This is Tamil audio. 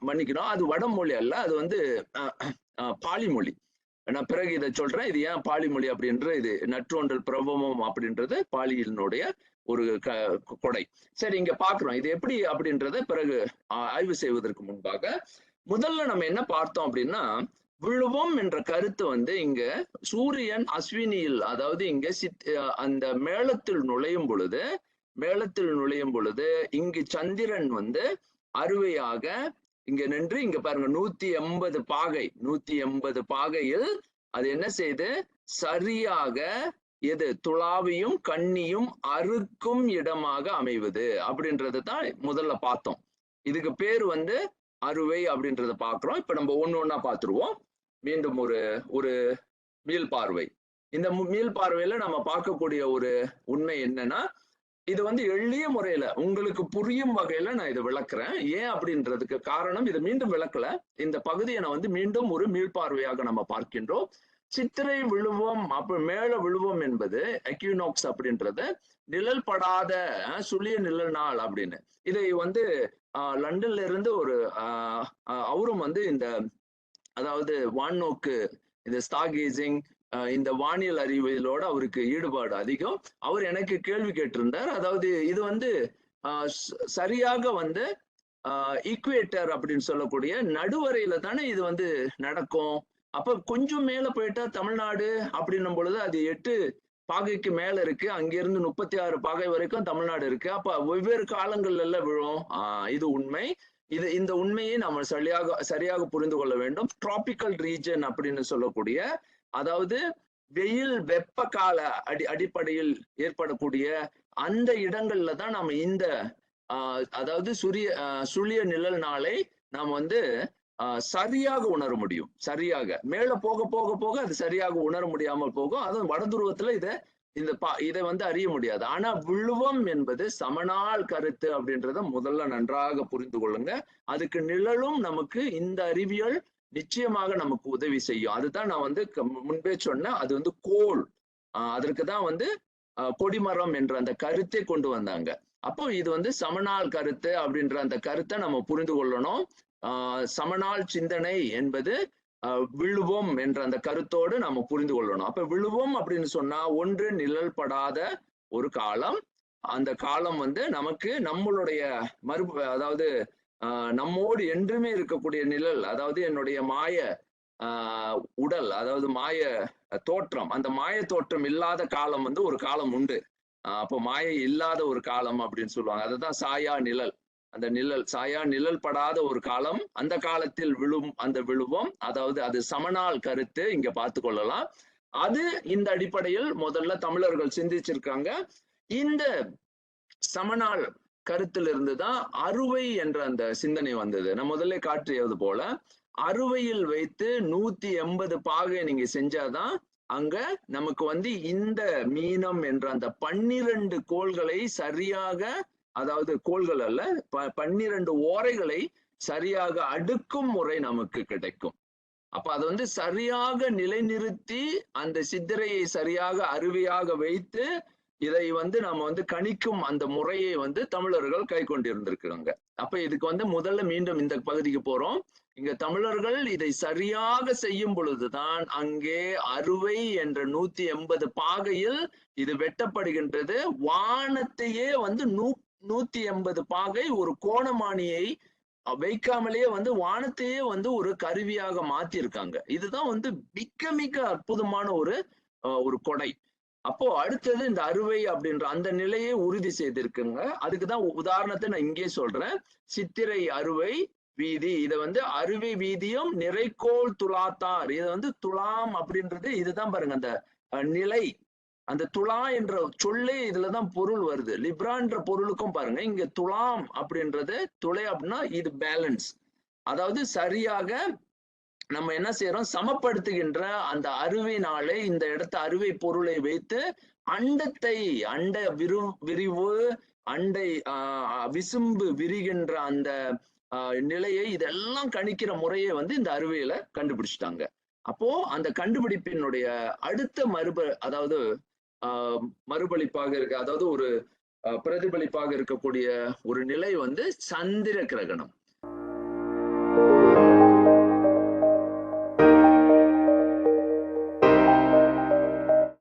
மன்னிக்கணும், அது வடமொழி அல்ல, அது வந்து பாலிமொழி. நான் பிறகு இதை சொல்றேன். இது ஏன் பாலிமொழி அப்படின்ற, இது நற்றொன்றல் பிரபமம் அப்படின்றது பாலியினுடைய ஒரு கொடை. சரி, இங்க பாக்குறோம் இது எப்படி அப்படின்றத பிறகு ஆய்வு செய்வதற்கு முன்பாக முதல்ல நம்ம என்ன பார்த்தோம் அப்படின்னா, விழுவம் என்ற கருத்து வந்து இங்க சூரியன் அஸ்வினியில், அதாவது இங்க அந்த மேளத்தில் நுழையும் பொழுது இங்கு சந்திரன் வந்து அறுவையாக இங்க நின்று, இங்க பாருங்க 180 பாகையில் அது என்ன செய்து சரியாக எது துளாவியும் கண்ணியும் அறுக்கும் இடமாக அமைவது அப்படின்றது தான் முதல்ல பார்த்தோம். இதுக்கு பேர் வந்து அறுவை அப்படின்றத பாக்குறோம். இப்ப நம்ம ஒண்ணா பார்த்துருவோம். மீண்டும் ஒரு மீள்பார்வை. இந்த மீள்பார்வையில நம்ம பார்க்கக்கூடிய ஒரு உண்மை என்னன்னா, இது வந்து எளிய முறையில உங்களுக்கு புரியும் வகையில நான் இதை விளக்குறேன். ஏன் அப்படின்றதுக்கு காரணம், இதை மீண்டும் விளக்கல, இந்த பகுதியை நான் வந்து மீண்டும் ஒரு மீள்பார்வையாக நம்ம பார்க்கின்றோம். சித்திரை விழுவம், அப்ப மேல விழுவம் என்பது எக்யூனாக்ஸ் அப்படின்றது நிழல் படாத சுழிய நிழல் நாள் அப்படின்னு. இதை வந்து லண்டன்ல இருந்து ஒரு அவரும் வந்து இந்த, அதாவது வானோக்கு, இந்த ஸ்டார்கேசிங், இந்த வானியல் அறிவியலோட அவருக்கு ஈடுபாடு அதிகம். அவர் எனக்கு கேள்வி கேட்டிருந்தார். அதாவது இது வந்து சரியாக வந்து ஈக்குவேட்டர் அப்படின்னு சொல்லக்கூடிய நடுவரையில தானே இது வந்து நடக்கும். அப்ப கொஞ்சம் மேல போயிட்டா தமிழ்நாடு அப்படின்னும் பொழுது அது 8 பாகைக்கு மேல இருக்கு, அங்கிருந்து 36 பாகை வரைக்கும் தமிழ்நாடு இருக்கு. அப்ப வெவ்வேறு காலங்கள்ல எல்லாம் விழும். இது உண்மை. இந்த உண்மையை நம்ம சரியாக புரிந்து கொள்ள வேண்டும். டிராபிக்கல் ரீஜன் அப்படின்னு சொல்லக்கூடிய, அதாவது வெயில் வெப்ப கால அடிப்படையில் ஏற்படக்கூடிய அந்த இடங்கள்ல தான் நம்ம இந்த அதாவது சுழிய நிழல் நாளை நாம் வந்து சரியாக உணர முடியும். சரியாக மேல போக போக போக அது சரியாக உணர முடியாமல் போகும். அதுவும் வட துருவத்துல இதை வந்து அறிய முடியாது. ஆனா விழுவம் என்பது சமநாள் கருத்து அப்படின்றத முதல்ல நன்றாக புரிந்து கொள்ளுங்க. அதுக்கு நிழலும் நமக்கு இந்த அறிவியல் நிச்சயமாக நமக்கு உதவி செய்யும். அதுதான் நான் வந்து முன்பே சொன்னேன். அது வந்து கோள், அதற்கு தான் வந்து கொடிமரம் என்ற அந்த கருத்தை கொண்டு வந்தாங்க. அப்போ இது வந்து சமநாள் கருத்து அப்படின்ற அந்த கருத்தை நம்ம புரிந்து கொள்ளணும். சமநாள் சிந்தனை என்பது விழுவம் என்ற அந்த கருத்தோடு நம்ம புரிந்து கொள்ளணும். அப்ப விழுவம் அப்படின்னு சொன்னா ஒன்று நிழல் படாத ஒரு காலம். அந்த காலம் வந்து நமக்கு நம்மளுடைய அதாவது நம்மோடு என்றுமே இருக்கக்கூடிய நிழல், அதாவது என்னுடைய மாய உடல், அதாவது மாய தோற்றம், அந்த மாய தோற்றம் இல்லாத காலம் வந்து ஒரு காலம் உண்டு. அப்போ மாயை இல்லாத ஒரு காலம் அப்படின்னு சொல்லுவாங்க. அதுதான் சாயா நிழல். அந்த சாயா நிழல் படாத ஒரு காலம், அந்த காலத்தில் அந்த விழுவம், அதாவது அது சமநாள் கருத்து இங்க பார்த்து கொள்ளலாம். அது இந்த அடிப்படையில் முதல்ல தமிழர்கள் சிந்திச்சிருக்காங்க. இந்த சமநாள் கருத்திலிருந்து தான் அறுவை என்ற அந்த சிந்தனை வந்தது. நான் முதல்ல காட்டியது போல அறுவையில் வைத்து 180 பாகை நீங்க செஞ்சாதான் அங்க நமக்கு வந்து இந்த மீனம் என்ற அந்த 12 கோள்களை சரியாக, அதாவது கோள்கள் அல்ல, 12 ஓரைகளை சரியாக அடுக்கும் முறை நமக்கு கிடைக்கும். அப்ப அது வந்து சரியாக நிலைநிறுத்தி அந்த சித்திரையை சரியாக அருவியாக வைத்து இதை வந்து நம்ம வந்து கணிக்கும் அந்த முறையை வந்து தமிழர்கள் கை கொண்டிருந்திருக்கிறாங்க. அப்ப இதுக்கு வந்து முதல்ல மீண்டும் இந்த பகுதிக்கு போறோம். இங்க தமிழர்கள் இதை சரியாக செய்யும் பொழுதுதான் அங்கே அறுவை என்ற 180 பாகையில் இது வெட்டப்படுகின்றது. வானத்தையே வந்து 180 பாகை ஒரு கோணமானியை வைக்காமலேயே வந்து வானத்தையே வந்து ஒரு கருவியாக மாத்திருக்காங்க. இதுதான் வந்து மிக மிக அற்புதமான ஒரு கொடை. அப்போ அடுத்தது இந்த அறுவை அப்படின்ற அந்த நிலையை உறுதி செய்திருக்குங்க. அதுக்குதான் உதாரணத்தை நான் இங்கே சொல்றேன். சித்திரை அறுவை வீதி, இதை வந்து அறுவை வீதியும் நிறைக்கோள் துலாத்தார், இதை வந்து துலாம் அப்படின்றது இதுதான் பாருங்க, அந்த நிலை, அந்த துலா என்ற சொல்லே இதுலதான் பொருள் வருது. லிப்ரான்ற பொருளுக்கும் பாருங்க இங்க துலாம் அப்படின்றது, துளை அப்படின்னா இது பேலன்ஸ், அதாவது சரியாக நம்ம என்ன செய்யறோம், சமப்படுத்துகின்ற அந்த அருவினாலே இந்த இடத்த அறுவை பொருளை வைத்து அண்டத்தை, அண்ட விரிவு, அண்டை விசும்பு விரிகின்ற அந்த நிலையை இதெல்லாம் கணிக்கிற முறையை வந்து இந்த அறுவையில கண்டுபிடிச்சிட்டாங்க. அப்போ அந்த கண்டுபிடிப்பினுடைய அடுத்த அதாவது மறுபளிப்பாக அதாவது ஒரு பிரதிபலிப்பாக இருக்கக்கூடிய ஒரு நிலை வந்து சந்திர கிரகணம்.